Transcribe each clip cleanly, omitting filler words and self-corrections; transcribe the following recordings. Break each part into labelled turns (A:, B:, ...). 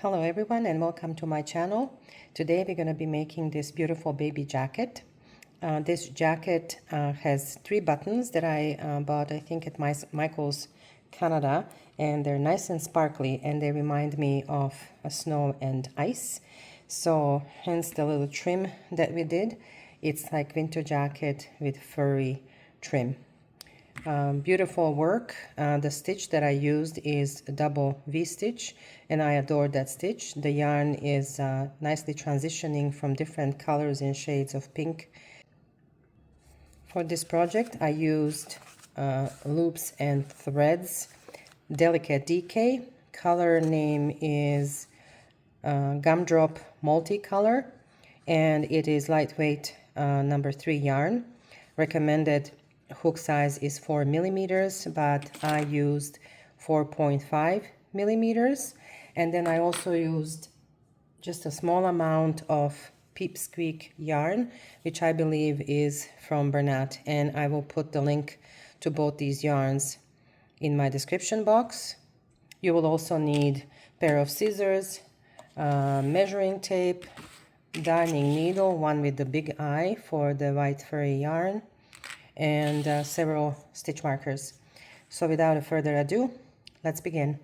A: Hello everyone and welcome to my channel. Today we're going to be making this beautiful baby jacket. This jacket has 3 buttons that I bought I think at Michael's Canada, and they're nice and sparkly and they remind me of snow and ice. So hence the little trim that we did. It's like winter jacket with furry trim. Beautiful work. The stitch that I used is a double V stitch and I adore that stitch. The yarn is nicely transitioning from different colors and shades of pink. For this project I used loops and threads, Delicate DK. Color name is Gumdrop multicolor and it is lightweight number 3 yarn. Recommended hook size is 4 millimeters, but I used 4.5 millimeters. And then I also used just a small amount of Peepsqueak yarn, which I believe is from Bernat, and I will put the link to both these yarns in my description box. You will also need a pair of scissors, measuring tape, darning needle, one with the big eye for the white furry yarn, and several stitch markers. So without further ado, let's begin.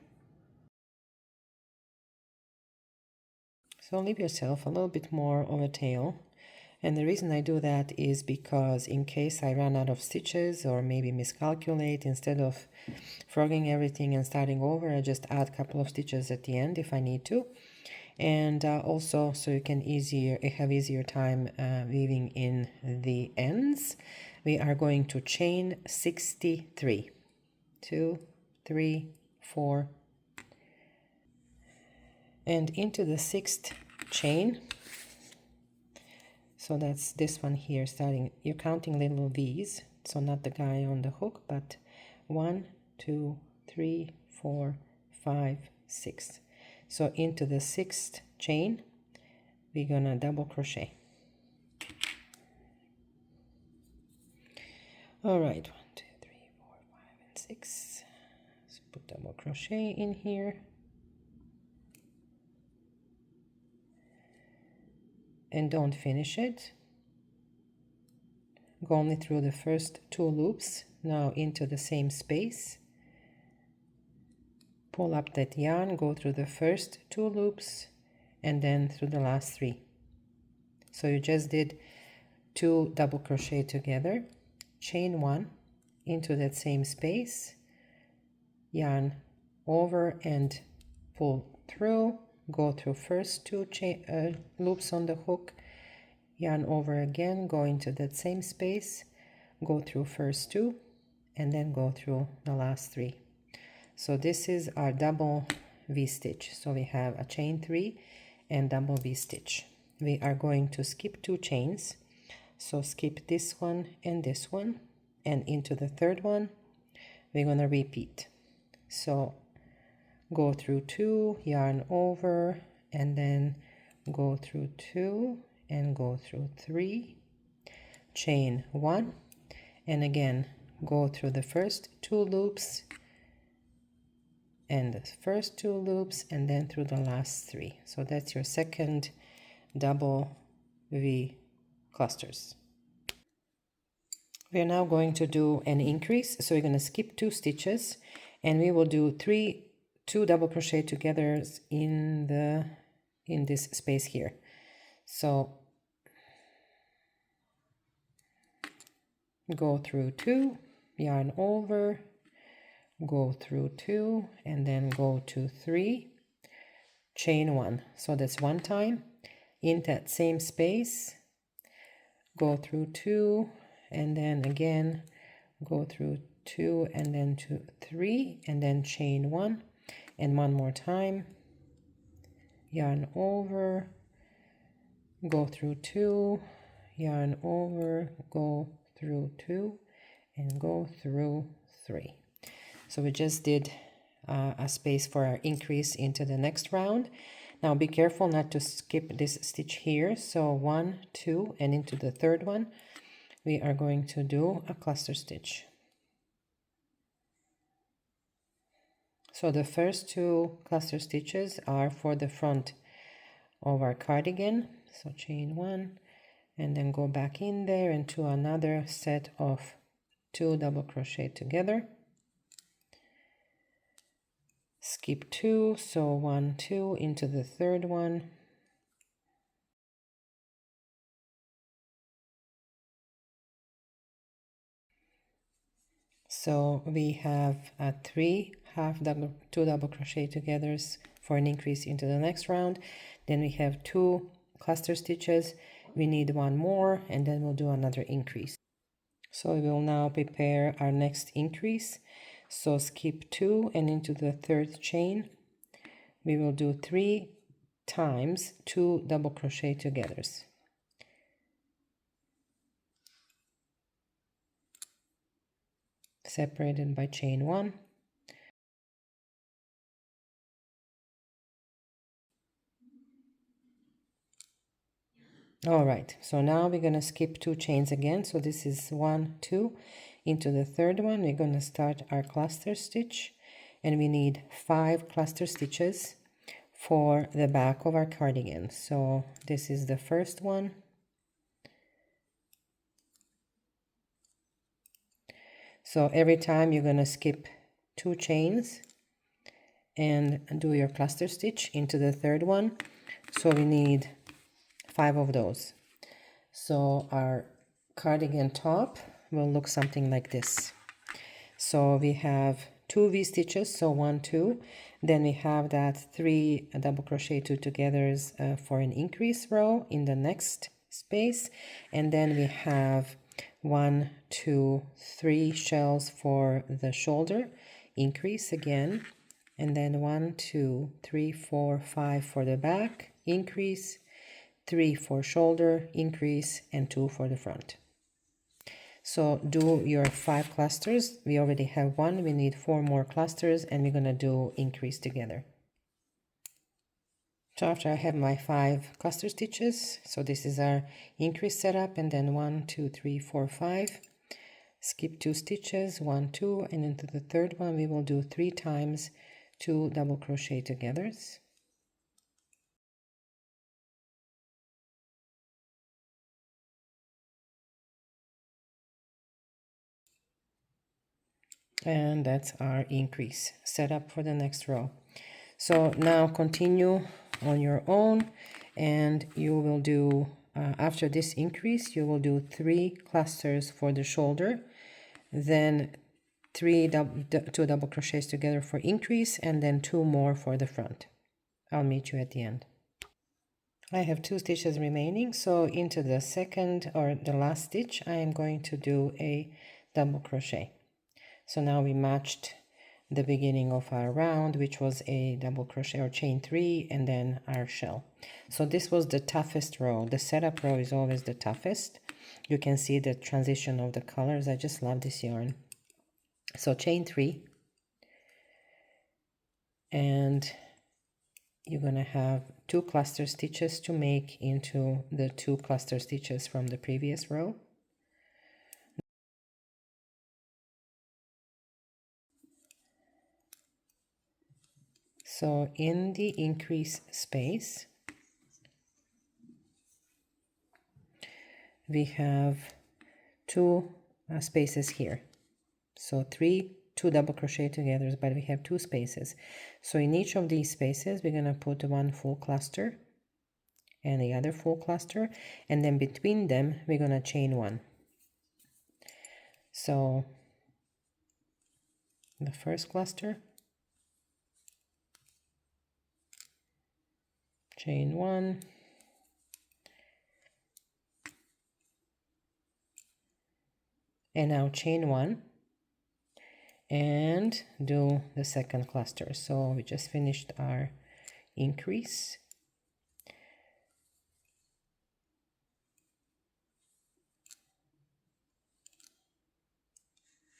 A: So leave yourself a little bit more of a tail, and the reason I do that is because in case I run out of stitches or maybe miscalculate, instead of frogging everything and starting over, I just add a couple of stitches at the end if I need to. And also so you can have easier time weaving in the ends. We are going to chain 63, 2, 3, 4, and into the 6th chain. So that's this one here, starting, you're counting little V's, so not the guy on the hook, but 1, 2, 3, 4, 5, 6. So into the 6th chain, we're gonna double crochet. All right, 1, 2, 3, 4, 5, and 6. So put double crochet in here. And don't finish it. Go only through the first 2 loops. Now into the same space. Pull up that yarn, go through the first 2 loops, and then through the last 3. So you just did 2 double crochet together. Chain 1 into that same space, yarn over and pull through, go through first 2 loops on the hook, yarn over again, go into that same space, go through first 2, and then go through the last 3. So this is our double V stitch. So we have a chain 3 and double V stitch. We are going to skip 2 chains. So skip this one, and into the 3rd one, we're going to repeat. So go through 2, yarn over, and then go through 2 and go through 3, chain 1, and again go through the first 2 loops and the first 2 loops and then through the last 3. So that's your 2nd double V clusters. We are now going to do an increase, so we're going to skip 2 stitches and we will do 2 double crochet together in this space here. So go through 2, yarn over, go through 2, and then go to 3, chain 1. So that's 1 time. In that same space, go through 2, and then again go through 2 and then to 3, and then chain 1, and 1 more time, yarn over, go through 2, yarn over, go through 2, and go through 3. So we just did a space for our increase into the next round. Now be careful not to skip this stitch here. So 1, 2, and into the 3rd one, we are going to do a cluster stitch. So the first two cluster stitches are for the front of our cardigan. So chain one and then go back in there into another set of 2 double crochet together. Skip 2, so 1, 2 into the third one. So we have 3 2 double crochet togethers for an increase into the next round. Then we have 2 cluster stitches. We need 1 more and then we'll do another increase. So we will now prepare our next increase. So skip 2 and into the third chain. We will do 3 times 2 double crochet togethers. Separated by chain 1. All right, so now we're going to skip 2 chains again. So this is 1, 2. Into the third one, we're going to start our cluster stitch, and we need 5 cluster stitches for the back of our cardigan. So this is the first one. So every time you're going to skip 2 chains and do your cluster stitch into the third one. So we need 5 of those. So our cardigan top will look something like this. So we have 2 V stitches, so 1, 2. Then we have that 3 double crochet 2 togethers for an increase row in the next space. And then we have 1, 2, 3 shells for the shoulder, increase again. And then 1, 2, 3, 4, 5 for the back, increase. 3 for shoulder, increase, and 2 for the front. So do your 5 clusters. We already have 1. We need 4 more clusters, and we're going to do increase together. So after I have my 5 cluster stitches, so this is our increase setup, and then 1, 2, 3, 4, 5. Skip 2 stitches, 1, 2, and into the third one we will do 3 times 2 double crochet togethers. And that's our increase setup for the next row. So now continue on your own, and you will do after this increase you will do 3 clusters for the shoulder, then 2 double crochets together for increase, and then 2 more for the front. I'll meet you at the end. I have 2 stitches remaining, so into the second or the last stitch I am going to do a double crochet. So now we matched the beginning of our round, which was a double crochet or chain 3, and then our shell. So this was the toughest row. The setup row is always the toughest. You can see the transition of the colors. I just love this yarn. So chain 3, and you're going to have 2 cluster stitches to make into the 2 cluster stitches from the previous row. So in the increase space, we have 2 spaces here. So 2 double crochet together, but we have 2 spaces. So in each of these spaces, we're going to put 1 full cluster and the other full cluster, and then between them, we're going to chain 1. So the first cluster, chain 1, and now chain 1 and do the second cluster. So we just finished our increase.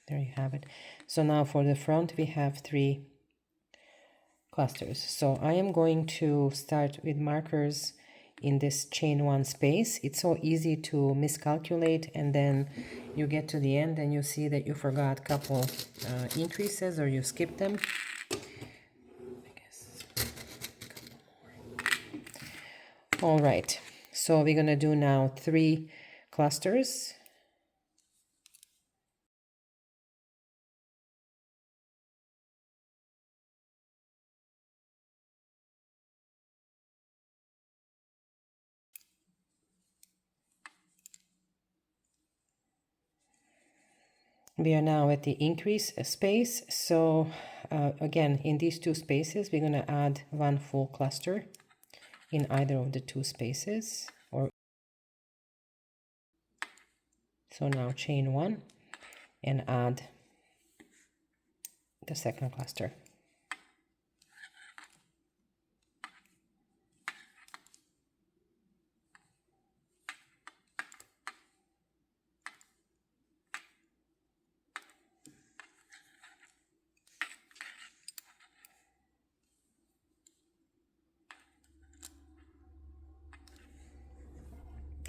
A: There you have it. So now for the front we have 3 clusters. So I am going to start with markers in this chain 1 space. It's so easy to miscalculate, and then you get to the end and you see that you forgot a couple increases or you skipped them. All right, so we're gonna do now 3 clusters. We are now at the increase space, so again, in these 2 spaces, we're gonna add 1 full cluster in either of the 2 spaces. So now chain 1 and add the second cluster.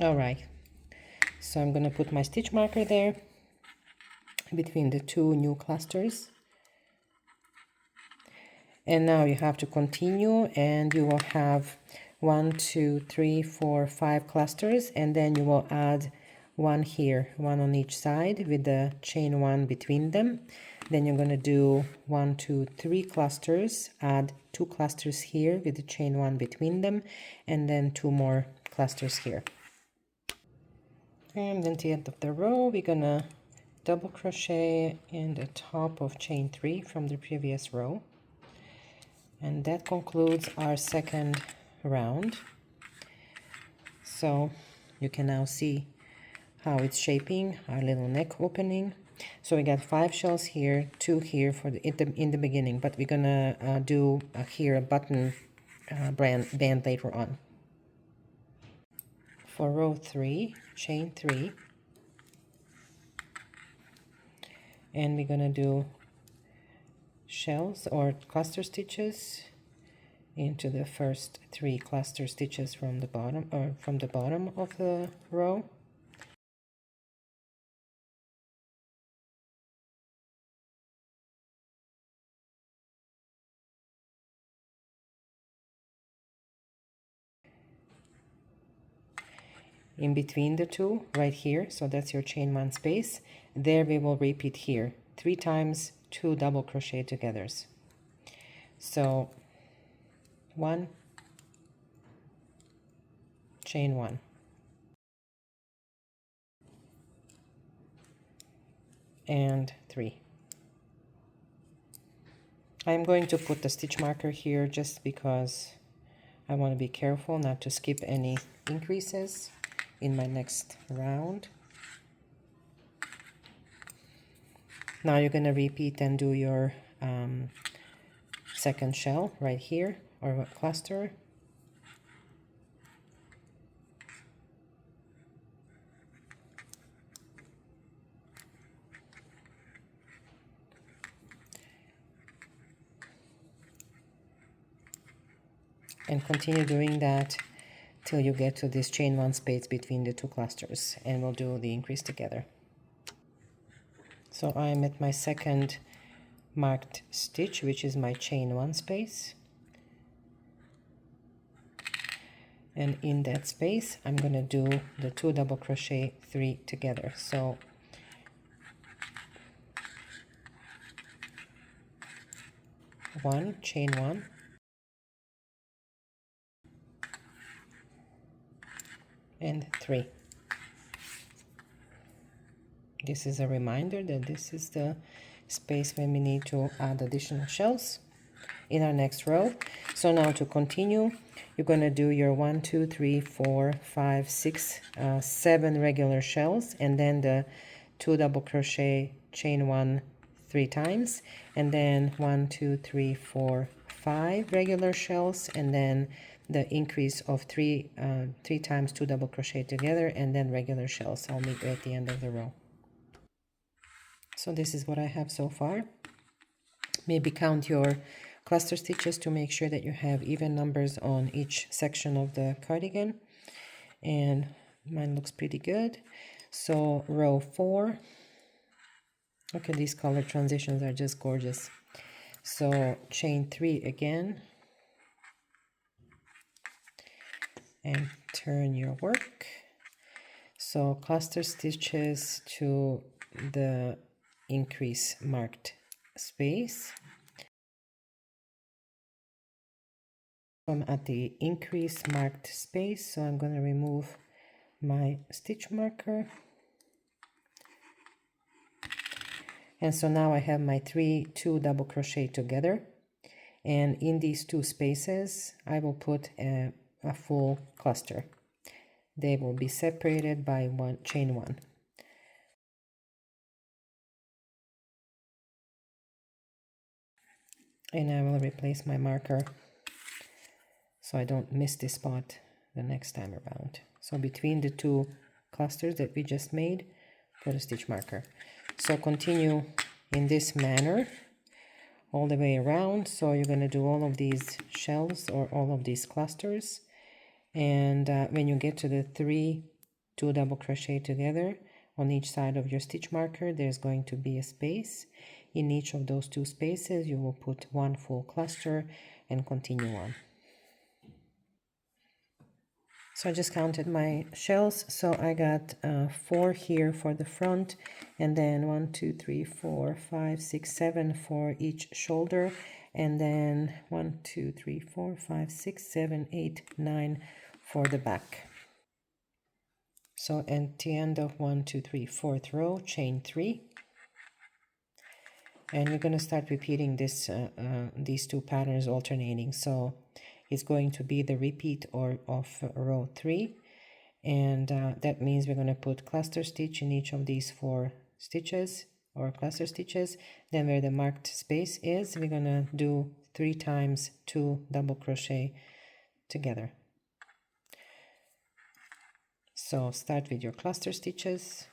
A: All right, so I'm gonna put my stitch marker there between the 2 new clusters. And now you have to continue, and you will have 1, 2, 3, 4, 5 clusters, and then you will add 1 here, 1 on each side with the chain 1 between them. Then you're going to do 1, 2, 3 clusters, add 2 clusters here with the chain 1 between them, and then 2 more clusters here. And then at the end of the row, we're going to double crochet in the top of chain 3 from the previous row. And that concludes our second round. So you can now see how it's shaping our little neck opening. So we got 5 shells here, 2 here for in the beginning, but we're gonna do here a button band later on. For row 3, chain 3, and we're gonna do shells or cluster stitches into the first 3 cluster stitches from the bottom of the row. In between the 2 right here, so that's your chain 1 space. There we will repeat here 3 times 2 double crochet togethers. So 1, chain 1, and 3. I'm going to put the stitch marker here just because I want to be careful not to skip any increases in my next round. Now you're going to repeat and do your second shell right here, or cluster. And continue doing that till you get to this chain 1 space between the 2 clusters, and we'll do the increase together. So I'm at my second marked stitch, which is my chain 1 space, and in that space I'm going to do the 2 double crochet 3 together. So one, chain 1, and 3. This is a reminder that this is the space when we need to add additional shells in our next row. So now to continue, you're going to do your 1, 2, 3, 4, 5, 6, 7 regular shells, and then the 2 double crochet, chain 1 3 times, and then 1, 2, 3, 4, 5 regular shells, and then the increase of 3 times 2 double crochet together, and then regular shells. I'll meet you at the end of the row. So this is what I have so far. Maybe count your cluster stitches to make sure that you have even numbers on each section of the cardigan, and mine looks pretty good. So row 4, look at these color transitions, are just gorgeous. So chain 3 again, and turn your work. So cluster stitches to the increase marked space. I'm at the increase marked space, so I'm going to remove my stitch marker. And so now I have my 2 double crochet together, and in these 2 spaces I will put a full cluster. They will be separated by chain 1. And I will replace my marker so I don't miss this spot the next time around. So between the 2 clusters that we just made, put a stitch marker. So continue in this manner all the way around. So you're going to do all of these shells or all of these clusters, and when you get to the 2 double crochet together on each side of your stitch marker, there's going to be a space. In each of those 2 spaces you will put 1 full cluster and continue on. So I just counted my shells, so I got 4 here for the front, and then 1, 2, 3, 4, 5, 6, 7 for each shoulder, and then 1, 2, 3, 4, 5, 6, 7, 8, 9 for the back. So at the end of 1, 2, 3, 4th row, chain 3, and we're going to start repeating this these 2 patterns alternating. So it's going to be the repeat of row 3, and that means we're going to put cluster stitch in each of these 4 stitches or cluster stitches. Then where the marked space is, we're going to do 3 times 2 double crochet together. So start with your cluster stitches.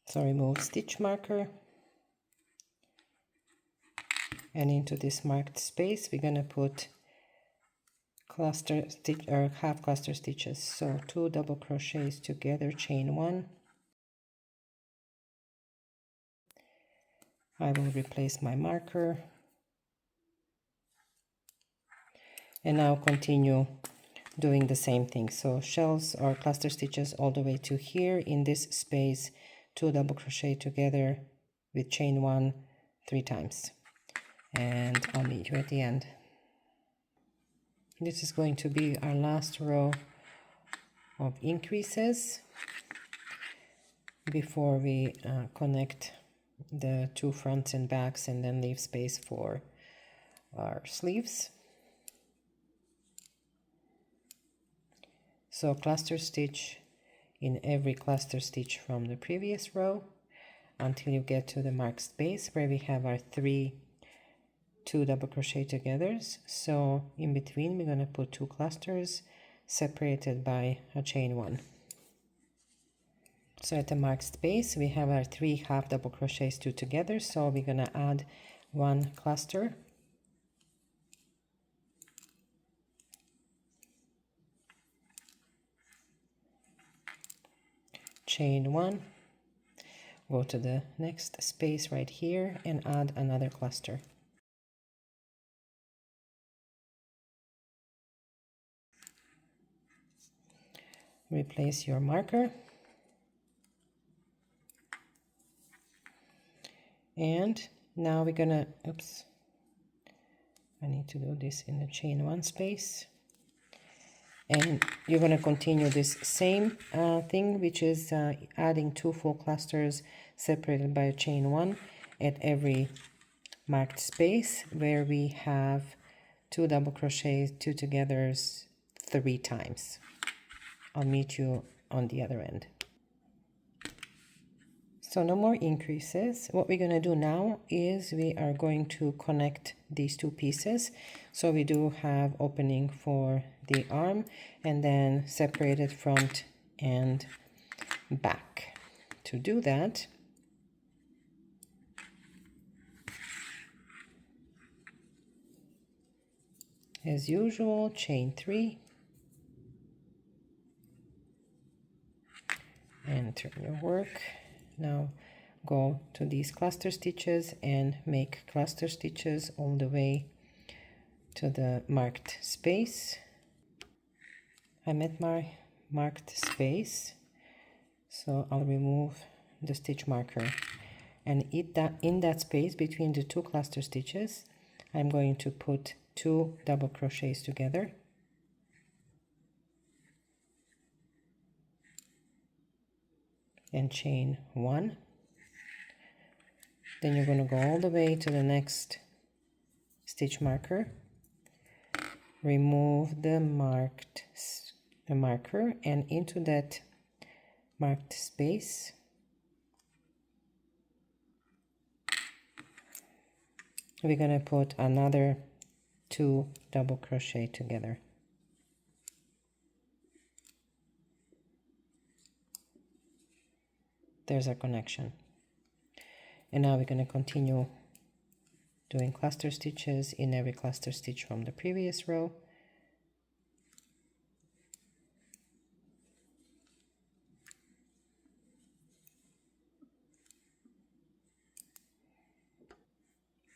A: So remove stitch marker, and into this marked space we're going to put cluster stitch or half cluster stitches. So 2 double crochets together, chain 1. I will replace my marker, and now continue doing the same thing. So shells or cluster stitches all the way to here. In this space, 2 double crochet together with chain 1 3 times, and I'll meet you at the end. This is going to be our last row of increases before we connect the 2 fronts and backs, and then leave space for our sleeves. So cluster stitch in every cluster stitch from the previous row until you get to the marked space where we have our 2 double crochet togethers. So in between we're going to put 2 clusters separated by a chain 1. So at the marked space we have our 3 half double crochets 2 together, so we're going to add 1 cluster, chain 1, go to the next space right here and add another cluster. Replace your marker, and now we're gonna, I need to do this in the chain 1 space, and you're gonna continue this same thing, which is adding 2 full clusters separated by a chain 1 at every marked space where we have 2 double crochets 2 togethers 3 times. I'll meet you on the other end. So no more increases. What we're going to do now is we are going to connect these 2 pieces. So we do have opening for the arm, and then separated front and back. To do that, as usual, chain 3, and turn your work. Now go to these cluster stitches and make cluster stitches all the way to the marked space. I'm at my marked space, so I'll remove the stitch marker, and in that space between the two cluster stitches I'm going to put 2 double crochets together, and chain 1. Then you're going to go all the way to the next stitch marker, remove the marker, and into that marked space we're going to put another 2 double crochet together. There's our connection. And now we're going to continue doing cluster stitches in every cluster stitch from the previous row.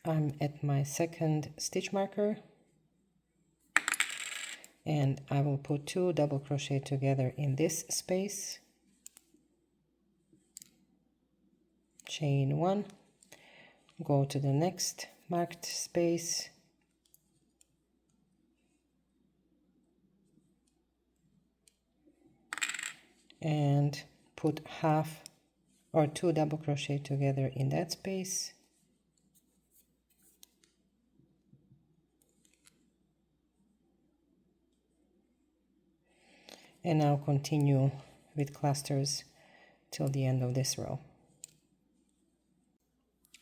A: I'm at my second stitch marker, and I will put 2 double crochet together in this space, chain 1, go to the next marked space, and put half or 2 double crochet together in that space, and now continue with clusters till the end of this row.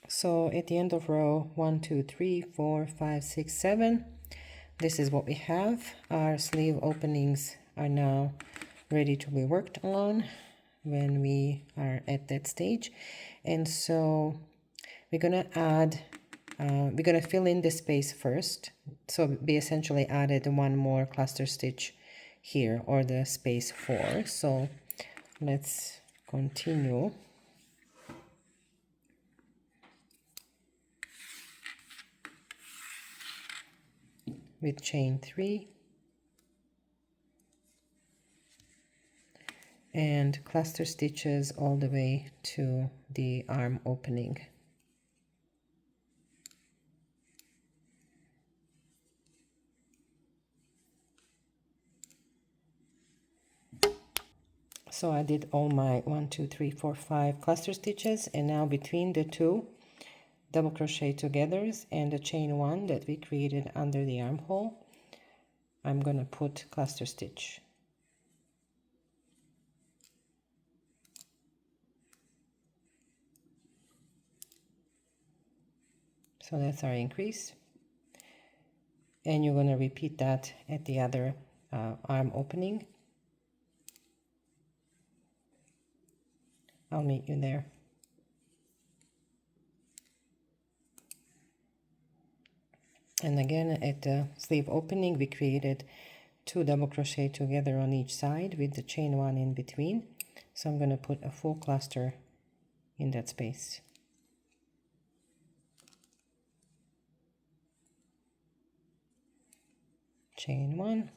A: So at the end of row 1, 2, 3, 4, 5, 6, 7, this is what we have. Our sleeve openings are now ready to be worked on when we are at that stage. And so we're gonna add, we're gonna fill in the space first. So we essentially added one more cluster stitch here, or the space 4. So let's continue. With chain 3 and cluster stitches all the way to the arm opening. So I did all my 1, 2, 3, 4, 5 cluster stitches, and now between the 2 double crochet togethers and the chain 1 that we created under the armhole, I'm going to put cluster stitch. So that's our increase, and you're going to repeat that at the other arm opening. I'll meet you there. And again, at the sleeve opening, we created 2 double crochet together on each side with the chain 1 in between. So I'm going to put a full cluster in that space. Chain 1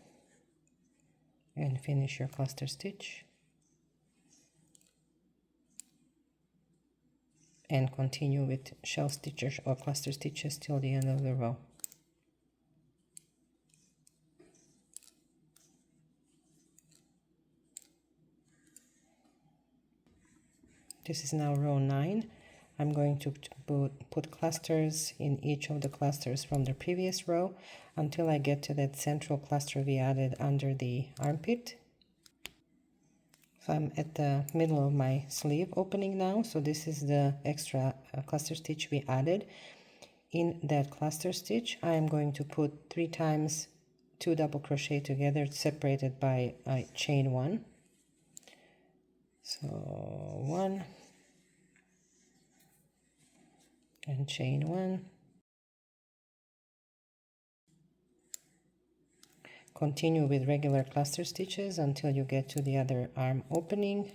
A: and finish your cluster stitch. And continue with shell stitches or cluster stitches till the end of the row. This is now row 9. I'm going to put clusters in each of the clusters from the previous row until I get to that central cluster we added under the armpit. So I'm at the middle of my sleeve opening now. So this is the extra cluster stitch we added. In that cluster stitch, I am going to put 3 times 2 double crochet together, separated by chain 1. So 1 and chain 1. Continue with regular cluster stitches until you get to the other arm opening,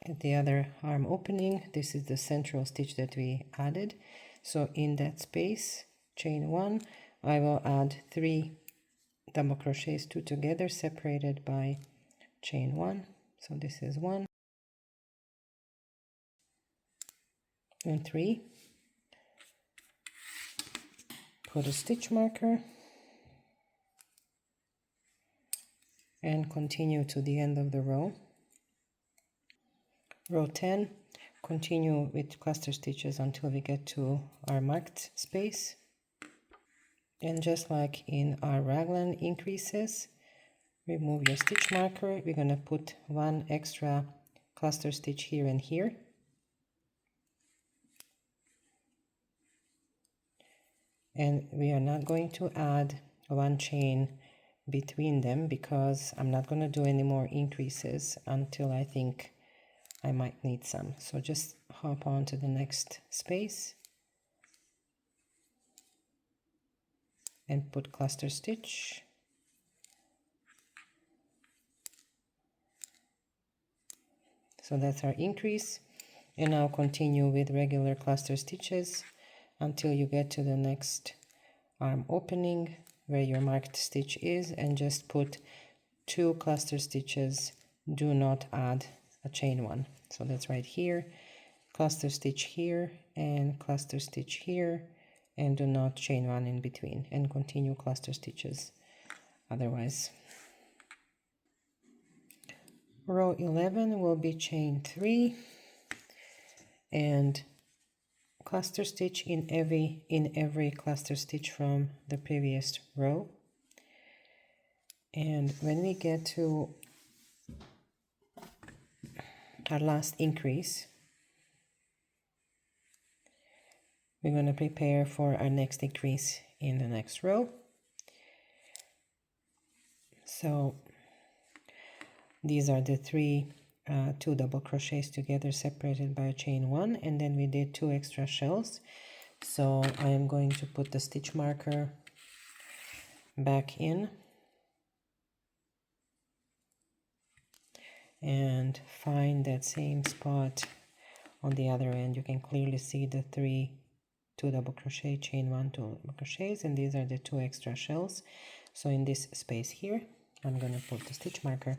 A: at the other arm opening. This is the central stitch that we added. So in that space, chain 1, I will add 3 double crochets, 2 together, separated by chain 1. So this is 1 and 3. Put a stitch marker and continue to the end of the row. Row 10, continue with cluster stitches until we get to our marked space. And just like in our raglan increases, remove your stitch marker. We're going to put 1 extra cluster stitch here and here. And we are not going to add 1 chain between them because I'm not going to do any more increases until I think I might need some. So just hop on to the next space and put cluster stitch. So that's our increase. And now continue with regular cluster stitches until you get to the next arm opening where your marked stitch is, and just put 2 cluster stitches. Do not add a chain 1. So that's right here, cluster stitch here and cluster stitch here, and do not chain 1 in between, and continue cluster stitches otherwise. Row 11 will be chain 3 and cluster stitch in every cluster stitch from the previous row. And when we get to our last increase, we're going to prepare for our next increase in the next row. So these are the 2 double crochets together, separated by a chain 1, and then we did 2 extra shells. So I am going to put the stitch marker back in and find that same spot on the other end. You can clearly see the 2 double crochet, chain 1, 2 double crochets, and these are the 2 extra shells. So in this space here, I'm going to put the stitch marker.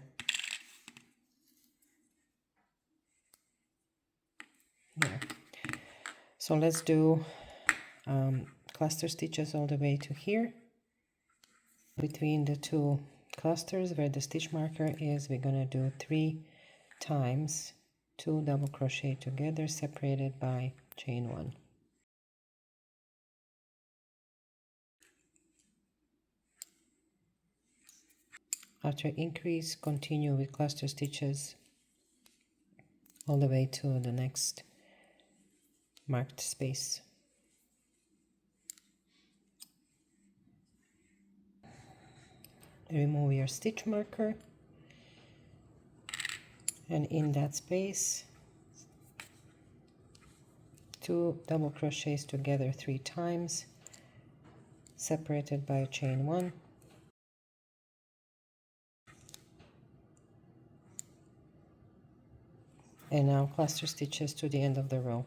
A: Here. So let's do cluster stitches all the way to here. Between the 2 clusters where the stitch marker is, we're going to do 3 times 2 double crochet together, separated by chain 1. After increase, continue with cluster stitches all the way to the next marked space. Remove your stitch marker, and in that space, 2 double crochets together 3 times, separated by a chain 1. And now cluster stitches to the end of the row.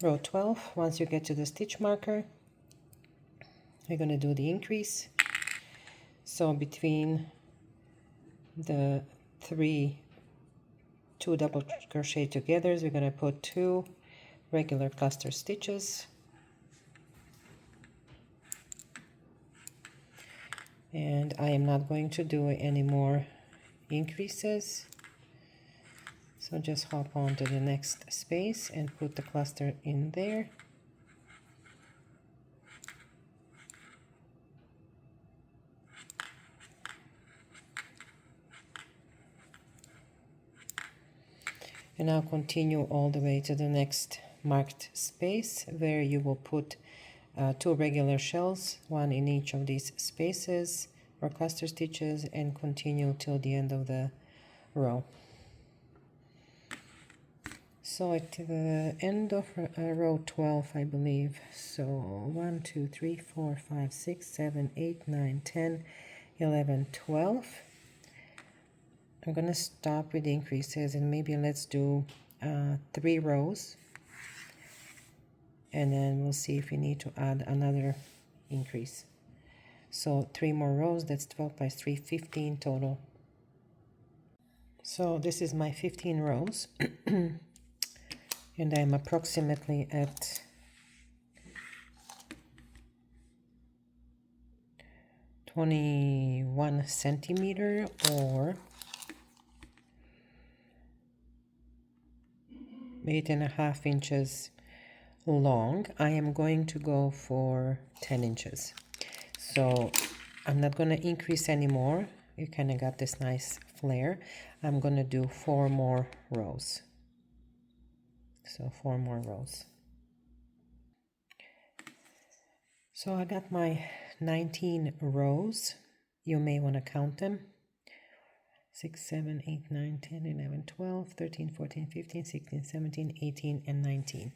A: Row 12, once you get to the stitch marker, we're going to do the increase. So between the 2 double crochet togethers, we're going to put 2 regular cluster stitches. And I am not going to do any more increases. So just hop on to the next space and put the cluster in there. And now continue all the way to the next marked space where you will put 2 regular shells, 1 in each of these spaces or cluster stitches, and continue till the end of the row. So at the end of row 12, I believe. So 1, 2, 3, 4, 5, 6, 7, 8, 9, 10, 11, 12. I'm going to stop with the increases and maybe let's do 3 rows. And then we'll see if we need to add another increase. So 3 more rows, that's 12 plus 3, 15 total. So this is my 15 rows. And I'm approximately at 21 centimeter or 8.5 inches long. I am going to go for 10 inches. So I'm not going to increase anymore. You kind of got this nice flare. I'm going to do 4 more rows. So 4 more rows. So I got my 19 rows. You may want to count them. 6, 7, 8, 9, 10, 11, 12, 13, 14, 15, 16, 17, 18, and 19.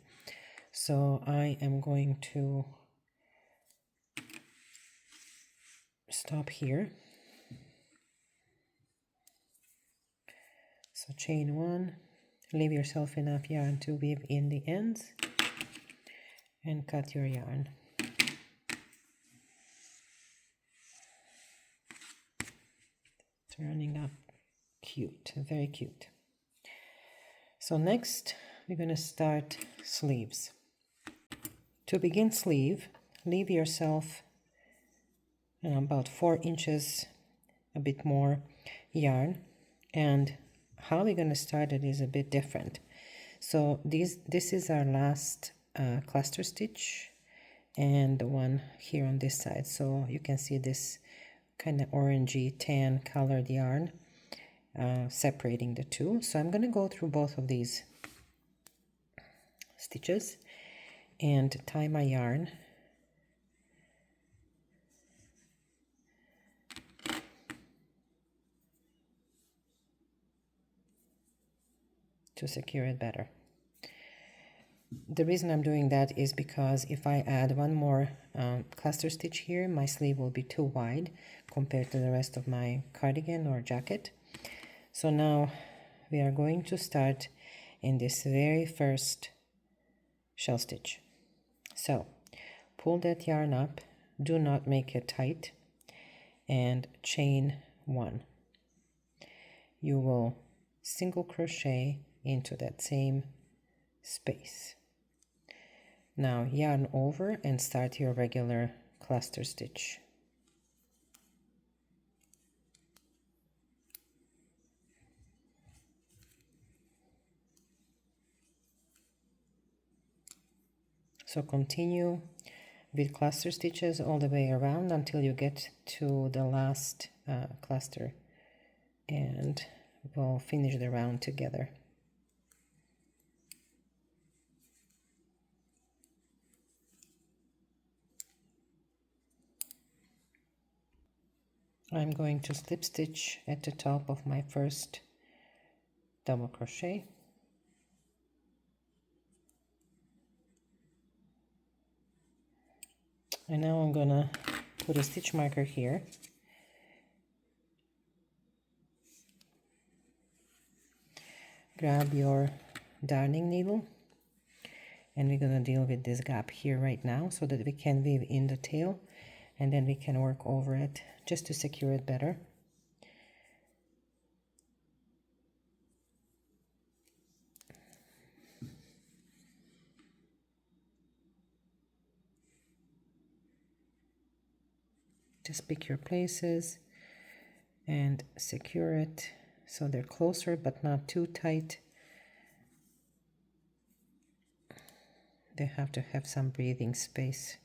A: So I am going to stop here. So chain 1, leave yourself enough yarn to weave in the ends and cut your yarn. Turning up, cute, very cute. So next we're going to start sleeves. To begin sleeve, leave yourself about 4 inches, a bit more yarn, and how we're going to start it is a bit different. So this is our last cluster stitch and the one here on this side. So you can see this kind of orangey tan colored yarn separating the two. So I'm going to go through both of these stitches and tie my yarn to secure it better. The reason I'm doing that is because if I add one more cluster stitch here, my sleeve will be too wide compared to the rest of my cardigan or jacket. So now we are going to start in this very first shell stitch. So pull that yarn up, do not make it tight, and chain 1. You will single crochet into that same space. Now yarn over and start your regular cluster stitch. So continue with cluster stitches all the way around until you get to the last cluster, and we'll finish the round together. I'm going to slip stitch at the top of my first double crochet. And now I'm gonna put a stitch marker here. Grab your darning needle, and we're gonna deal with this gap here right now so that we can weave in the tail, and then we can work over it just to secure it better. Just pick your places and secure it so they're closer but not too tight. They have to have some breathing space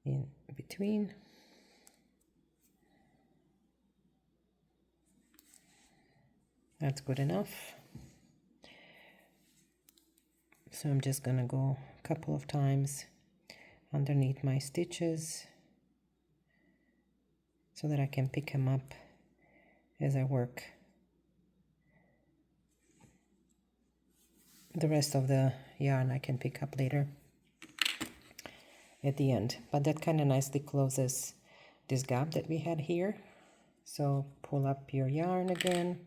A: in between. That's good enough. So I'm just gonna go a couple of times underneath my stitches so that I can pick them up as I work. The rest of the yarn I can pick up later at the end, but that kind of nicely closes this gap that we had here. So pull up your yarn again.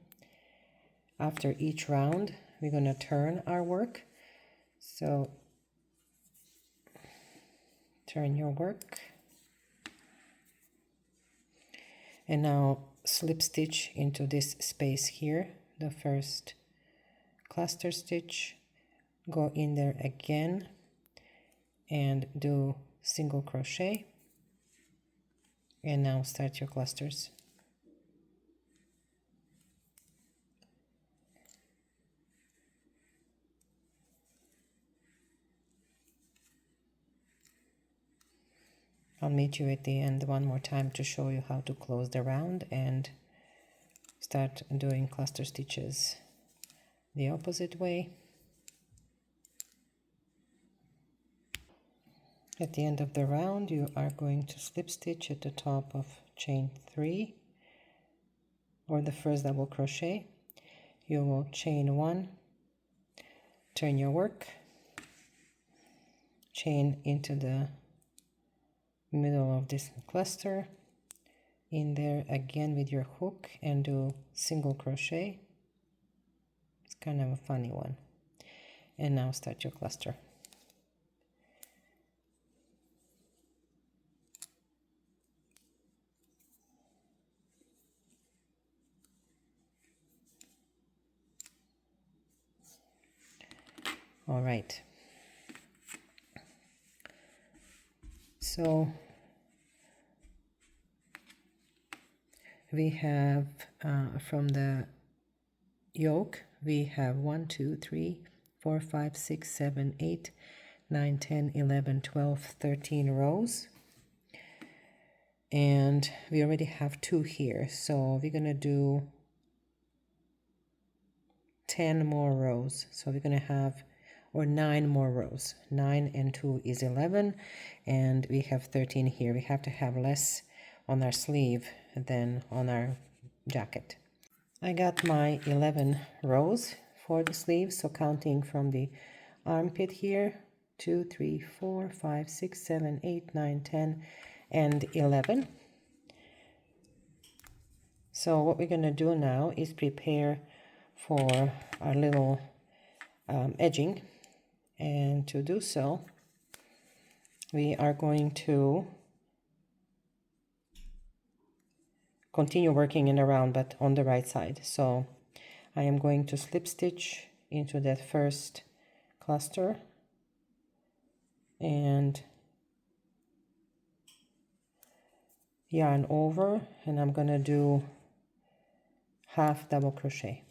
A: After each round we're going to turn our work, so turn your work, and now slip stitch into this space here, the first cluster stitch, go in there again and do single crochet, and now start your clusters. I'll meet you at the end one more time to show you how to close the round and start doing cluster stitches the opposite way. At the end of the round you are going to slip stitch at the top of chain 3 or the first double crochet. You will chain 1, turn your work, chain into the middle of this cluster, in there again with your hook, and do single crochet. It's kind of a funny one. And now start your cluster. All right, so we have from the yoke we have 1 2 3 4 5 6 7 8 9 10 11 12 13 rows, and we already have 2 here, so we're gonna do 10 more rows. So we're gonna have, or 9 more rows. 9 and 2 is 11, and we have 13 here. We have to have less on our sleeve than on our jacket. I got my 11 rows for the sleeve, so counting from the armpit here, 2 3 4 5 6 7 8 9 10 and 11. So what we're going to do now is prepare for our little edging, and to do so we are going to continue working in a round, but on the right side. So I am going to slip stitch into that first cluster and yarn over, and I'm gonna do half double crochet,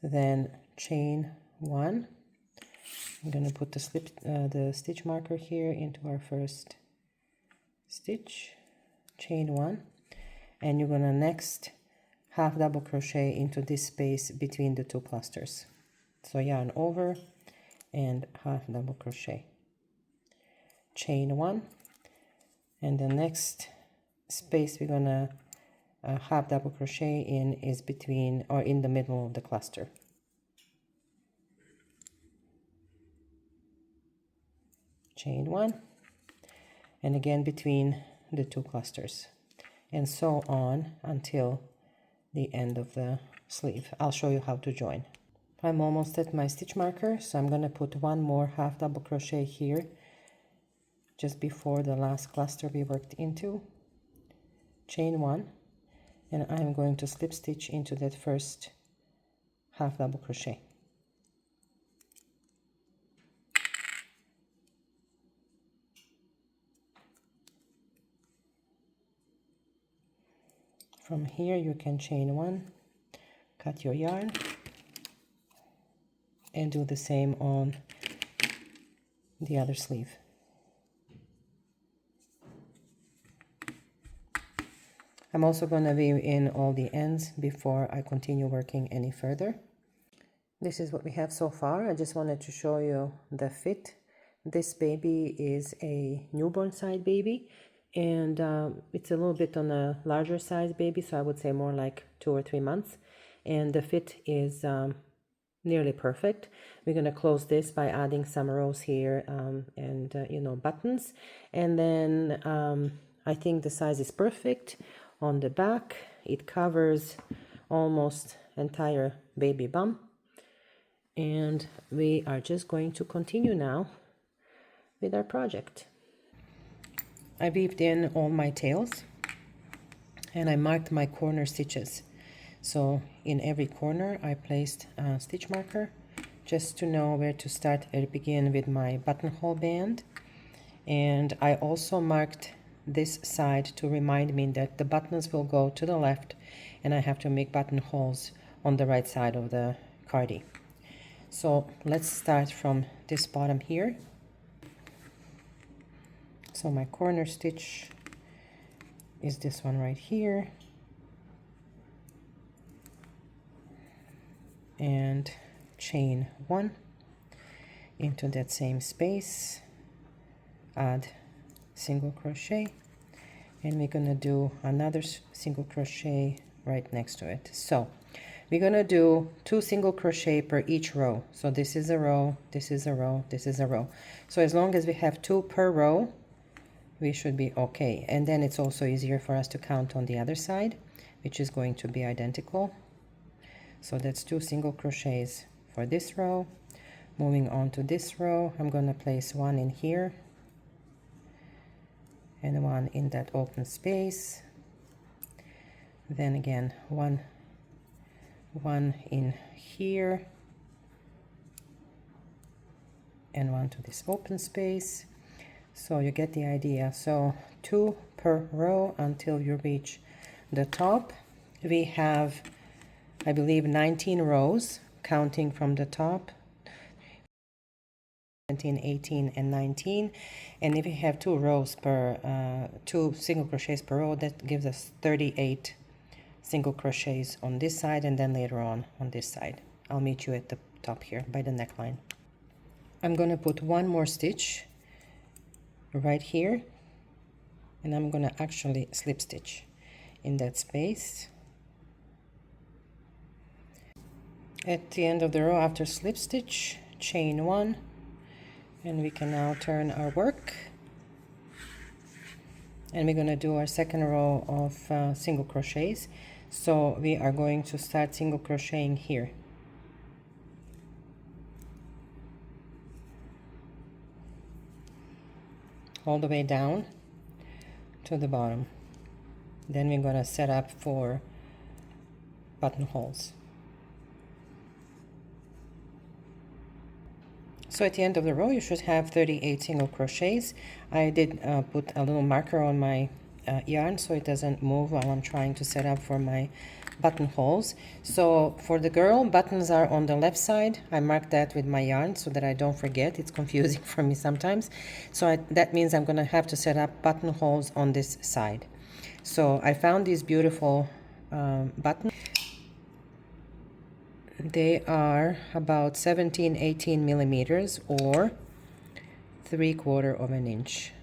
A: then chain 1. I'm gonna put the stitch marker here into our first stitch, chain 1, and you're gonna next half double crochet into this space between the 2 clusters. So yarn over and half double crochet, chain 1, and the next space we're gonna half double crochet in is between, or in the middle of the cluster. Chain 1, and again between the 2 clusters, and so on until the end of the sleeve. I'll show you how to join. I'm almost at my stitch marker, so I'm going to put one more half double crochet here just before the last cluster we worked into, chain 1, and I'm going to slip stitch into that first half double crochet. From here you can chain 1, cut your yarn, and do the same on the other sleeve. I'm also going to weave in all the ends before I continue working any further. This is what we have so far. I just wanted to show you the fit. This baby is a newborn side baby, and it's a little bit on a larger size baby, so I would say more like 2 or 3 months. and the fit is nearly perfect. We're going to close this by adding some rows here and you know, buttons, and then I think the size is perfect. On the back it covers almost entire baby bum, and we are just going to continue now with our project. I weaved in all my tails and I marked my corner stitches. So in every corner I placed a stitch marker just to know where to start and begin with my buttonhole band. And I also marked this side to remind me that the buttons will go to the left and I have to make buttonholes on the right side of the cardi. So let's start from this bottom here. So my corner stitch is this one right here, and chain 1 into that same space, add single crochet, and we're gonna do another single crochet right next to it. So we're gonna do 2 single crochet per each row. So this is a row, this is a row, this is a row. So as long as we have 2 per row, we should be okay. And then it's also easier for us to count on the other side, which is going to be identical. So that's 2 single crochets for this row. Moving on to this row, I'm going to place 1 in here and 1 in that open space. Then again, one in here and 1 to this open space. So you get the idea. So 2 per row until you reach the top. We have, I believe, 19 rows counting from the top, 17, 18 and 19. And if you have 2 rows per 2 single crochets per row, that gives us 38 single crochets on this side, and then later on this side. I'll meet you at the top here by the neckline. I'm going to put 1 more stitch right here, and I'm gonna actually slip stitch in that space. At the end of the row after slip stitch, chain 1, and we can now turn our work, and we're gonna do our second row of single crochets. So we are going to start single crocheting here. All the way down to the bottom. Then we're going to set up for buttonholes. So at the end of the row you should have 38 single crochets. I did put a little marker on my yarn so it doesn't move while I'm trying to set up for my buttonholes. So for the girl, buttons are on the left side. I marked that with my yarn so that I don't forget. It's confusing for me sometimes. So that means I'm going to have to set up buttonholes on this side. So I found these beautiful buttons. They are about 17-18 millimeters or 3/4 of an inch,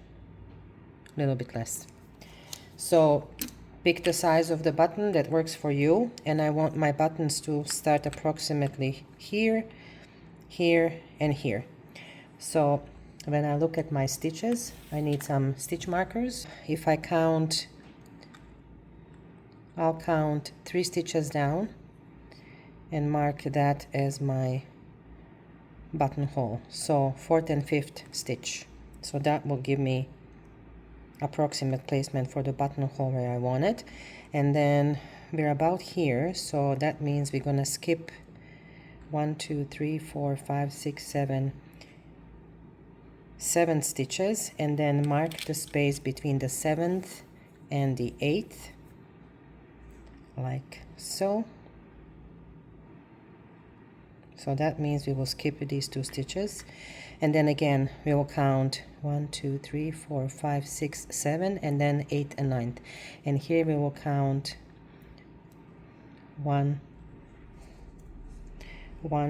A: a little bit less. So pick the size of the button that works for you, and I want my buttons to start approximately here, here, and here. So when I look at my stitches, I need some stitch markers. If I count, I'll count 3 stitches down and mark that as my buttonhole. So 4th and 5th stitch. So that will give me approximate placement for the buttonhole where I want it. And then we're about here, so that means we're gonna skip 1, 2, 3, 4, 5, 6, 7 stitches, and then mark the space between the 7th and the 8th, like so. So that means we will skip these 2 stitches, and then again we will count 1, 2, 3, 4, 5, 6, 7, and then 8th and 9th. And here we will count 1,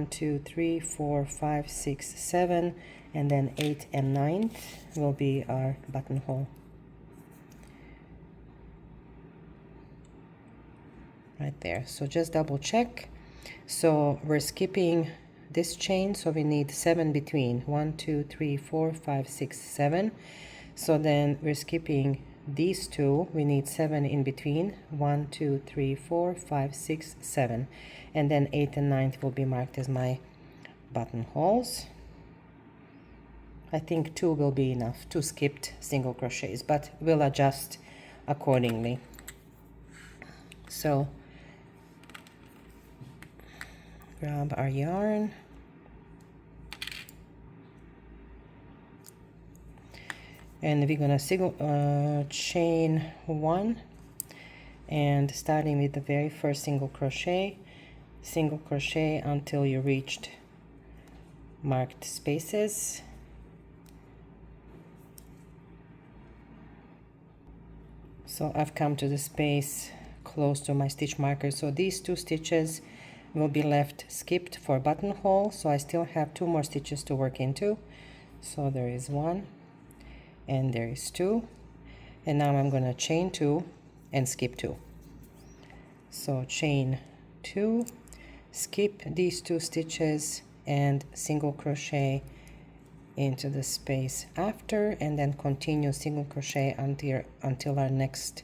A: 2, 3, 4, 5, 6, 7, and then 8th and 9th will be our buttonhole. right there. So just double check. So we're skipping this chain, so we need 7 between 1 2 3 4 5 6 7. So then we're skipping these two, we need 7 in between 1 2 3 4 5 6 7, and then 8th and 9th will be marked as my buttonholes. I think 2 will be enough, 2 skipped single crochets, but we'll adjust accordingly. So grab our yarn, and we're gonna chain 1, and starting with the very first single crochet until you reached marked spaces. So I've come to the space close to my stitch marker, so these 2 stitches will be left skipped for buttonhole, so I still have 2 more stitches to work into. So there is 1 and there is 2, and now I'm going to chain 2 and skip 2. So chain 2, skip these 2 stitches and single crochet into the space after, and then continue single crochet until our next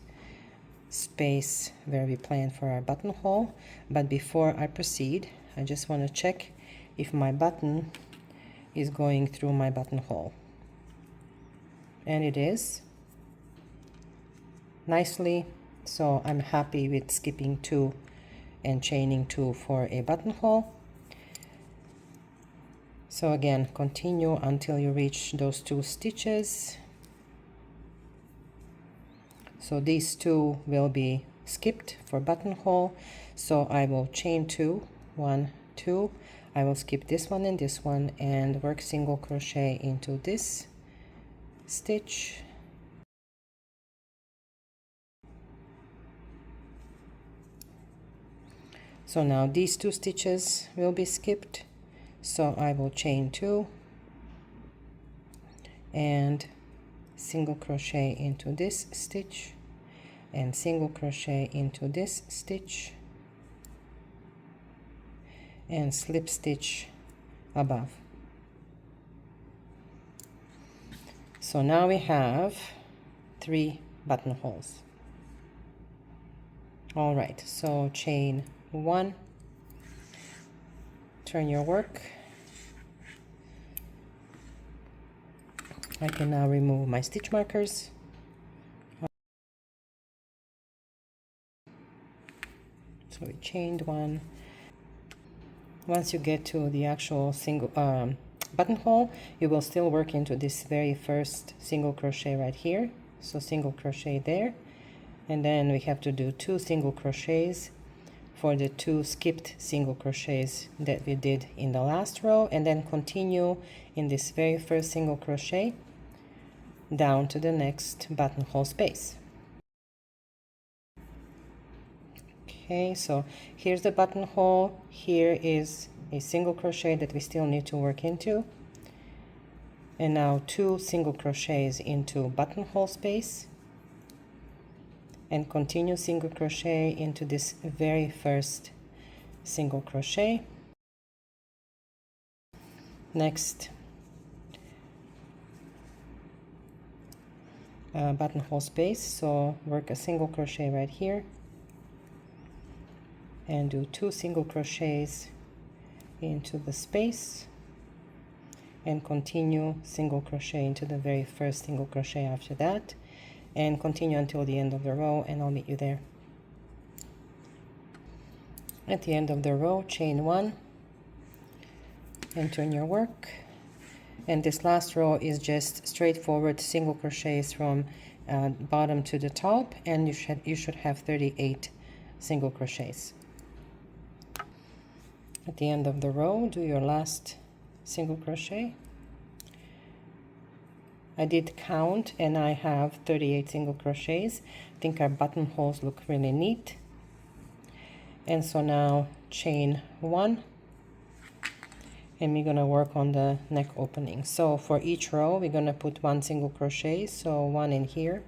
A: space where we plan for our buttonhole. But before I proceed, I just want to check if my button is going through my buttonhole, and it is nicely, so I'm happy with skipping 2 and chaining 2 for a buttonhole. So again, continue until you reach those 2 stitches. So these 2 will be skipped for buttonhole, so I will chain 2, 1 2, I will skip this one and this one and work single crochet into this stitch, so now these 2 stitches will be skipped, so I will chain 2 and single crochet into this stitch and single crochet into this stitch and slip stitch above. So now we have 3 buttonholes. All right, so chain 1, turn your work. I can now remove my stitch markers. So we chained 1. Once you get to the actual single buttonhole, you will still work into this very first single crochet right here. So single crochet there, and then we have to do 2 single crochets for the 2 skipped single crochets that we did in the last row, and then continue in this very first single crochet down to the next buttonhole space. Okay, so here's the buttonhole, here is a single crochet that we still need to work into, and now 2 single crochets into buttonhole space, and continue single crochet into this very first single crochet. Next buttonhole space, so work a single crochet right here and do 2 single crochets into the space and continue single crochet into the very first single crochet after that, and continue until the end of the row, and I'll meet you there. At the end of the row, chain 1 and turn your work, and this last row is just straightforward single crochets from bottom to the top, and you should have 38 single crochets. At the end of the row, do your last single crochet. I did count and I have 38 single crochets. I think our buttonholes look really neat. And so now chain 1, and we're gonna work on the neck opening. So for each row we're gonna put 1 single crochet, so 1 in here,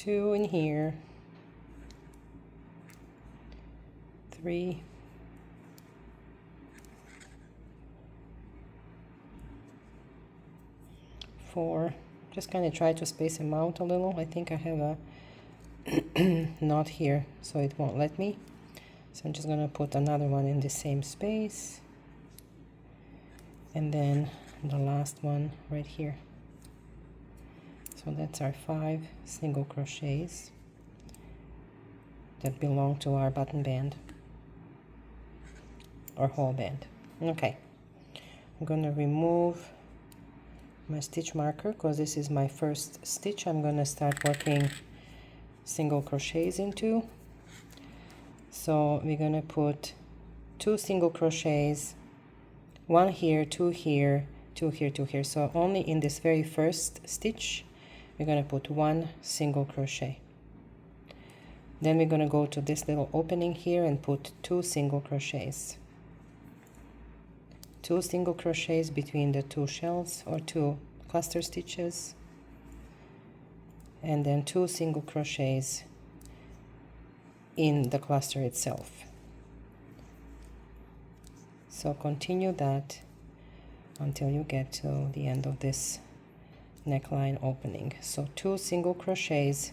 A: 2 in here, 3, 4. Just kind of try to space them out a little. I think I have a knot here, so it won't let me. So I'm just gonna put another one in the same space, and then the last one right here. So that's our 5 single crochets that belong to our button band or whole band. Okay, I'm gonna remove my stitch marker because this is my first stitch I'm gonna start working single crochets into. So we're gonna put 2 single crochets, 1 here, 2 here, 2 here, 2 here. So only in this very first stitch we're gonna put 1 single crochet. Then we're gonna go to this little opening here and put 2 single crochets. 2 single crochets between the 2 shells or 2 cluster stitches, and then 2 single crochets in the cluster itself. So continue that until you get to the end of this neckline opening. So 2 single crochets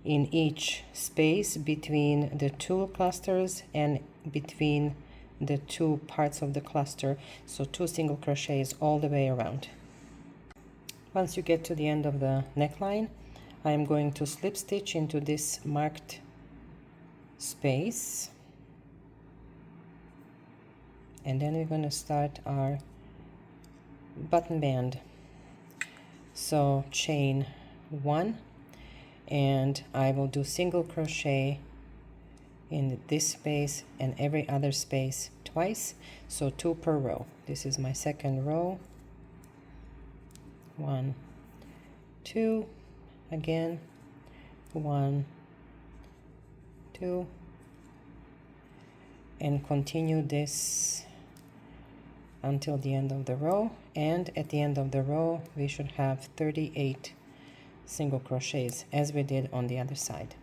A: in each space between the 2 clusters and between the 2 parts of the cluster. So 2 single crochets all the way around. Once you get to the end of the neckline, I am going to slip stitch into this marked space, and then we're going to start our button band. So chain 1, and I will do single crochet in this space and every other space twice, so 2 per row. This is my second row. 1, 2, again 1, 2, and continue this until the end of the row, and at the end of the row we should have 38 single crochets as we did on the other side.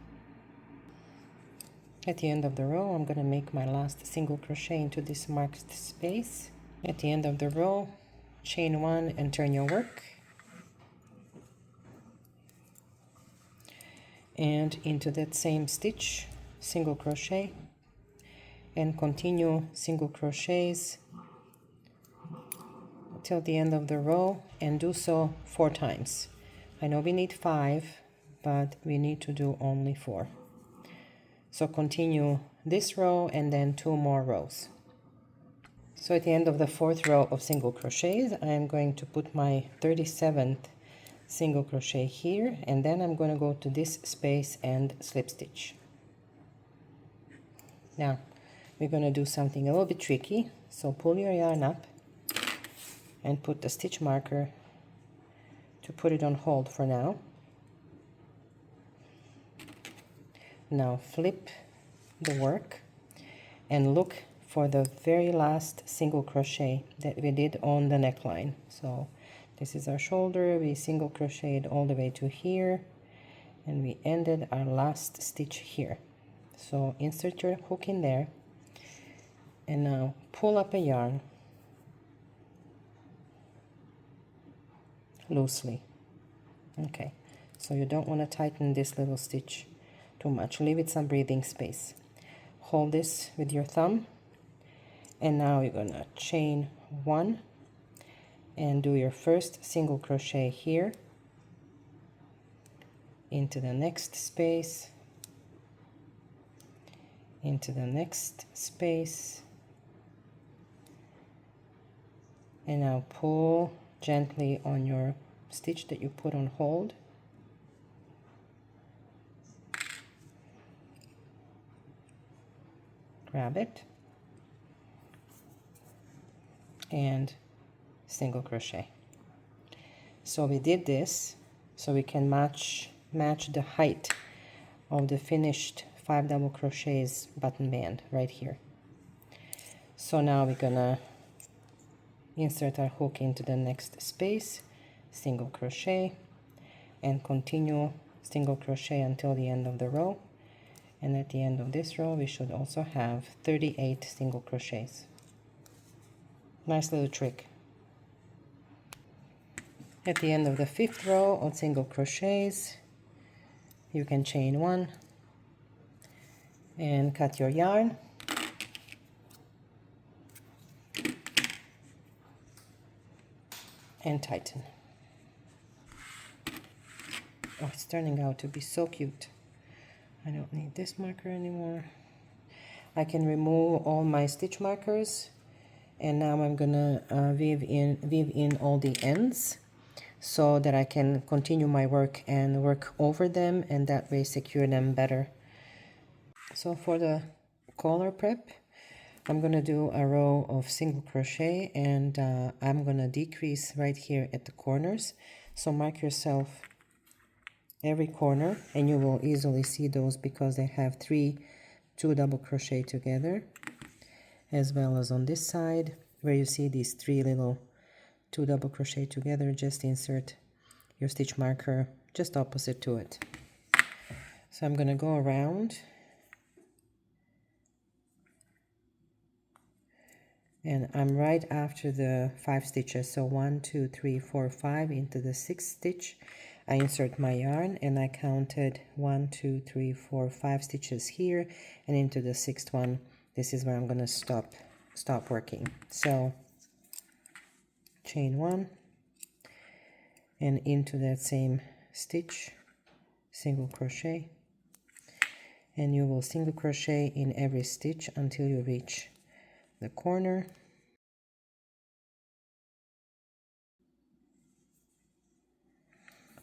A: At the end of the row, I'm going to make my last single crochet into this marked space. At the end of the row, chain 1 and turn your work, and into that same stitch single crochet, and continue single crochets till the end of the row, and do so 4 times. I know we need 5, but we need to do only 4. So continue this row and then 2 more rows. So at the end of the 4th row of single crochets, I am going to put my 37th single crochet here, and then I'm going to go to this space and slip stitch. Now we're going to do something a little bit tricky, so pull your yarn up and put the stitch marker to put it on hold for now. Now flip the work and look for the very last single crochet that we did on the neckline. So this is our shoulder, we single crocheted all the way to here, and we ended our last stitch here. So insert your hook in there, and now pull up a yarn loosely. Okay, so you don't want to tighten this little stitch too much, leave it some breathing space. Hold this with your thumb, and now you're gonna chain 1 and do your first single crochet here into the next space, into the next space, and now pull gently on your stitch that you put on hold. Grab it and single crochet. So we did this so we can match the height of the finished 5 double crochets button band right here. So now we're gonna insert our hook into the next space, single crochet, and continue single crochet until the end of the row, and at the end of this row we should also have 38 single crochets. Nice little trick. At the end of the 5th row of single crochets, you can chain 1 and cut your yarn. And tighten. Oh, it's turning out to be so cute. I don't need this marker anymore. I can remove all my stitch markers, and now I'm gonna weave in all the ends so that I can continue my work and work over them, and that way secure them better. So for the collar prep, I'm gonna do a row of single crochet, and I'm gonna decrease right here at the corners. So mark yourself every corner, and you will easily see those because they have 2 double crochet together, as well as on this side where you see these 3 little 2 double crochet together. Just insert your stitch marker just opposite to it. So I'm gonna go around, and I'm right after the 5 stitches. So 1, 2, 3, 4, 5 into the 6th stitch. I insert my yarn, and I counted 1, 2, 3, 4, 5 stitches here, and into the 6th one. This is where I'm gonna stop working. So chain 1, and into that same stitch, single crochet, and you will single crochet in every stitch until you reach the corner.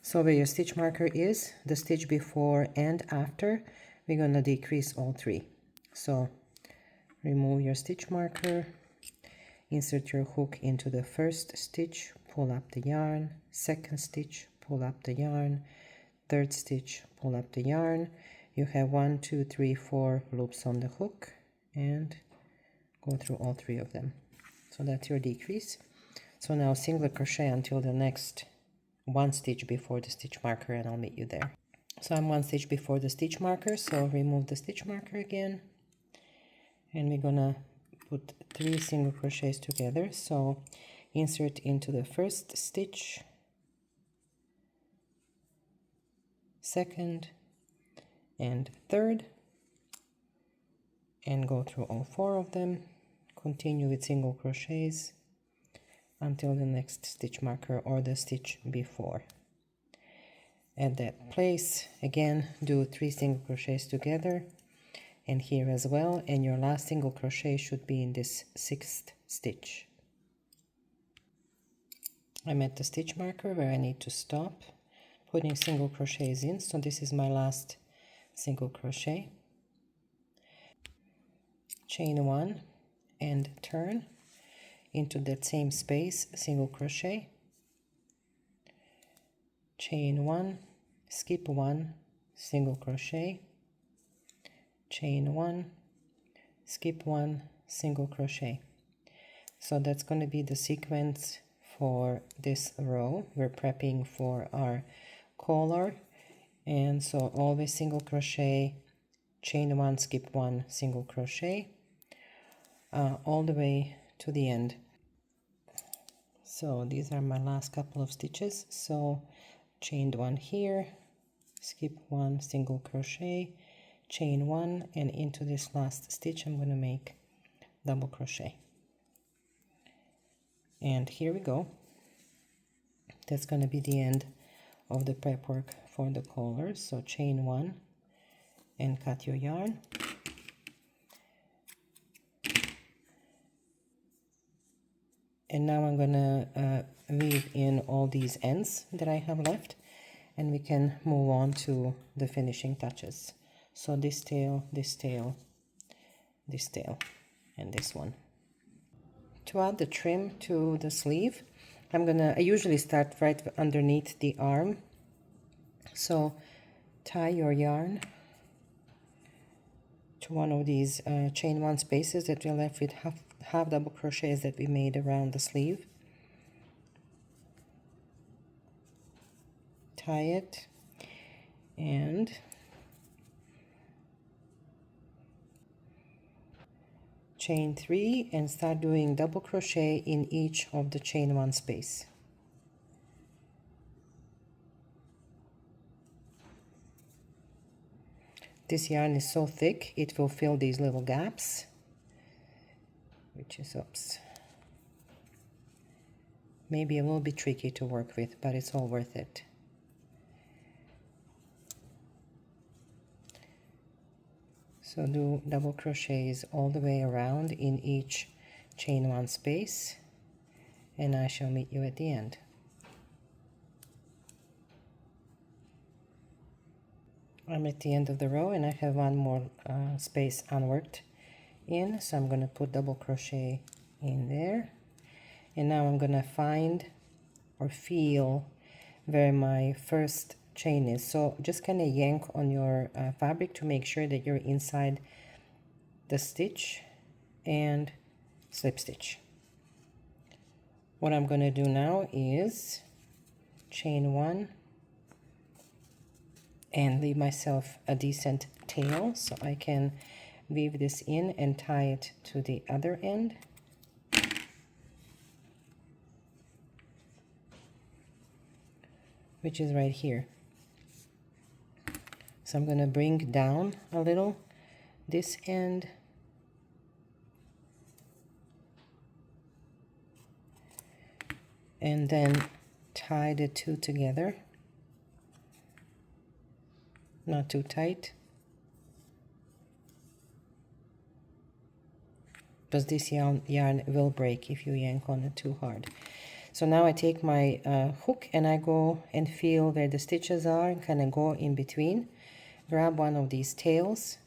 A: So where your stitch marker is, the stitch before and after, we're going to decrease all 3. So remove your stitch marker, insert your hook into the 1st stitch, pull up the yarn, 2nd stitch, pull up the yarn, 3rd stitch, pull up the yarn. You have 1, 2, 3, 4 loops on the hook, and go through all 3 of them. So that's your decrease. So now single crochet until the next 1 stitch before the stitch marker, and I'll meet you there. So I'm 1 stitch before the stitch marker, so remove the stitch marker again, and we're gonna put 3 single crochets together. So insert into the 1st stitch, 2nd and 3rd, and go through all 4 of them. Continue with single crochets until the next stitch marker or the stitch before. At that place, again, do 3 single crochets together, and here as well, and your last single crochet should be in this 6th stitch. I'm at the stitch marker where I need to stop putting single crochets in, so this is my last single crochet. Chain 1 and turn into that same space, single crochet, chain 1, skip 1, single crochet, chain 1, skip 1, single crochet. So that's going to be the sequence for this row. We're prepping for our collar, and so always single crochet, chain 1, skip 1, single crochet, all the way to the end. So these are my last couple of stitches. So chained 1 here, skip 1, single crochet, chain 1, and into this last stitch I'm going to make double crochet. And here we go. That's going to be the end of the prep work for the collar. So chain 1 and cut your yarn. And now I'm gonna weave in all these ends that I have left, and we can move on to the finishing touches. So this tail, this tail, this tail, and this one. To add the trim to the sleeve, I usually start right underneath the arm. So tie your yarn to one of these chain 1 spaces that we're left with half double crochets that we made around the sleeve. Tie it, and chain 3 and start doing double crochet in each of the chain 1 space. This yarn is so thick it will fill these little gaps, which is maybe a little bit tricky to work with, but it's all worth it. So do double crochets all the way around in each chain 1 space, and I shall meet you at the end. I'm at the end of the row and I have one more space unworked in, so I'm going to put double crochet in there, and now I'm going to find or feel where my first chain is. So just kind of yank on your fabric to make sure that you're inside the stitch and slip stitch. What I'm going to do now is chain 1 and leave myself a decent tail so I can weave this in and tie it to the other end. Which is right here. So I'm going to bring down a little this end and then tie the two together. Not too tight, because this yarn will break if you yank on it too hard. So now I take my hook and I go and feel where the stitches are and kind of go in between, grab one of these tails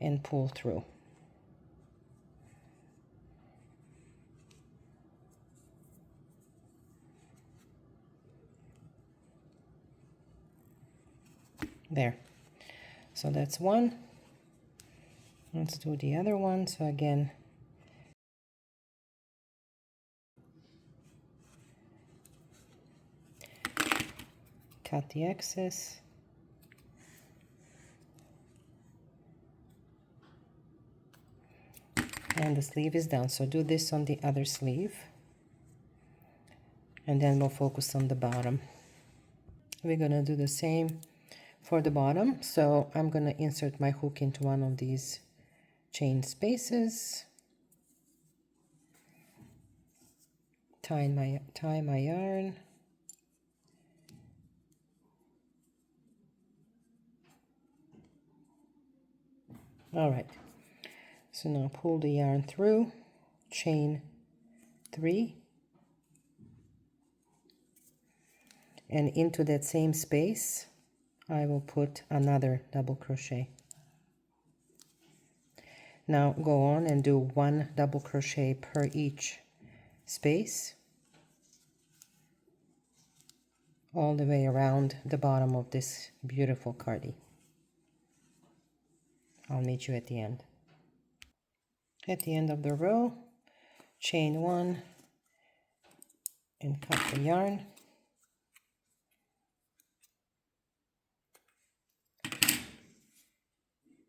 A: and pull through. There. So that's one. Let's do the other one. So again, cut the excess. And the sleeve is down. So do this on the other sleeve. And then we'll focus on the bottom. We're going to do the same for the bottom. So I'm going to insert my hook into one of these chain spaces. Tie my yarn. All right. So now pull the yarn through, chain 3, and into that same space I will put another double crochet. Now go on and do 1 double crochet per each space all the way around the bottom of this beautiful cardi. I'll meet you at the end. At the end of the row, chain 1 and cut the yarn.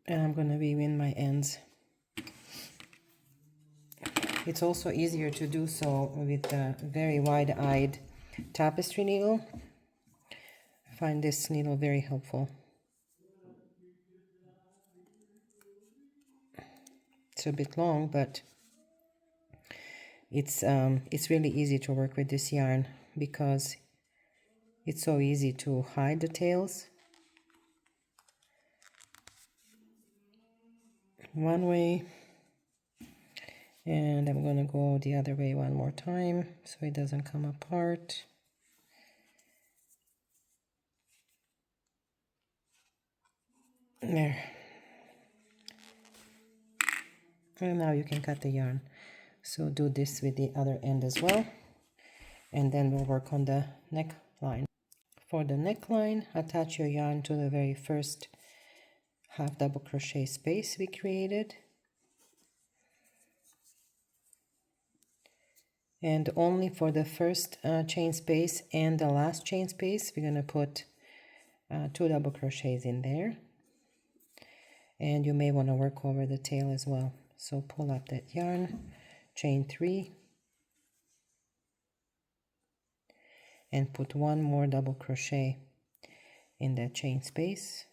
A: And I'm going to weave in my ends. It's also easier to do so with a very wide-eyed tapestry needle. I find this needle very helpful. It's a bit long, but it's really easy to work with this yarn because it's so easy to hide the tails. One way, and I'm going to go the other way one more time so it doesn't come apart. There. And now you can cut the yarn. So do this with the other end as well. And then we'll work on the neckline. For the neckline, attach your yarn to the very first half double crochet space we created. And only for the first chain space and the last chain space, we're going to put 2 double crochets in there, and you may want to work over the tail as well. So pull up that yarn, chain 3, and put 1 more double crochet in that chain space,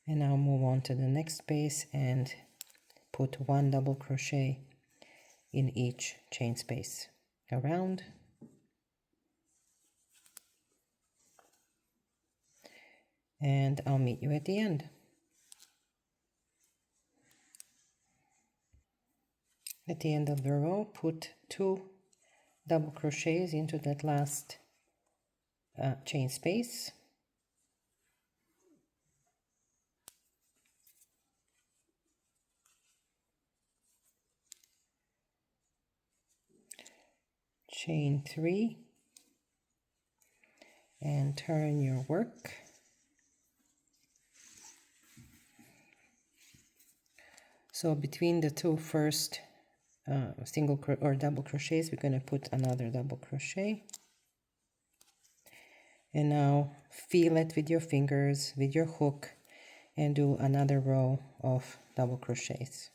A: and now move on to the next space and put 1 double crochet in each chain space around, and I'll meet you at the end. At the end of the row, put 2 double crochets into that last chain space, chain 3, and turn your work. So between the 2 first single or double crochets, we're going to put another double crochet, and now feel it with your fingers, with your hook, and do another row of double crochets.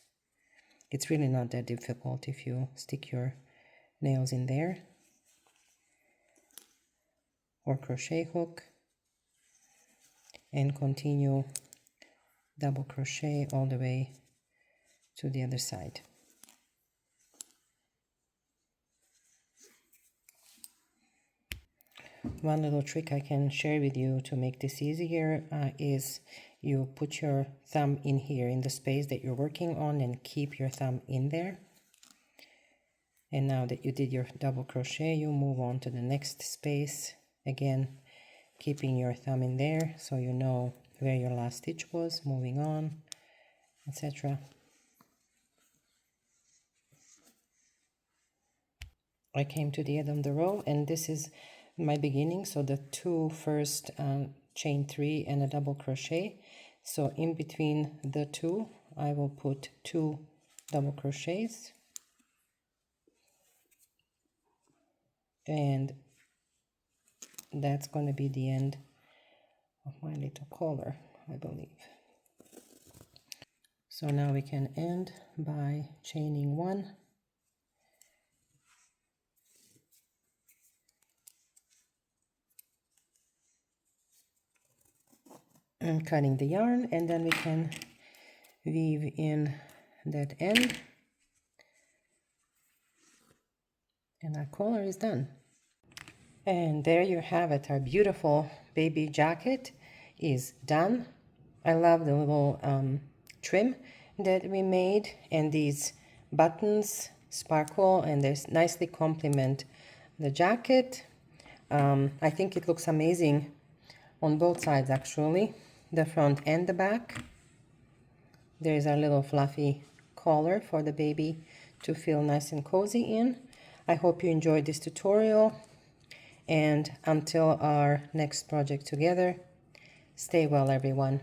A: It's really not that difficult if you stick your nails in there, or crochet hook, and continue double crochet all the way to the other side. One little trick I can share with you to make this easier is you put your thumb in here in the space that you're working on and keep your thumb in there. And now that you did your double crochet, you move on to the next space, again keeping your thumb in there so you know where your last stitch was, moving on, etc. I came to the end of the row, and this is my beginning, so the 2 first chain 3 and a double crochet. So in between the 2 I will put 2 double crochets, and that's going to be the end of my little collar, I believe. So now we can end by chaining 1, and cutting the yarn, and then we can weave in that end, and our collar is done. And there you have it, our beautiful baby jacket is done. I love the little trim that we made, and these buttons sparkle and they nicely complement the jacket. I think it looks amazing on both sides, actually, the front and the back. There's our little fluffy collar for the baby to feel nice and cozy in. I hope you enjoyed this tutorial, and until our next project together, stay well, everyone.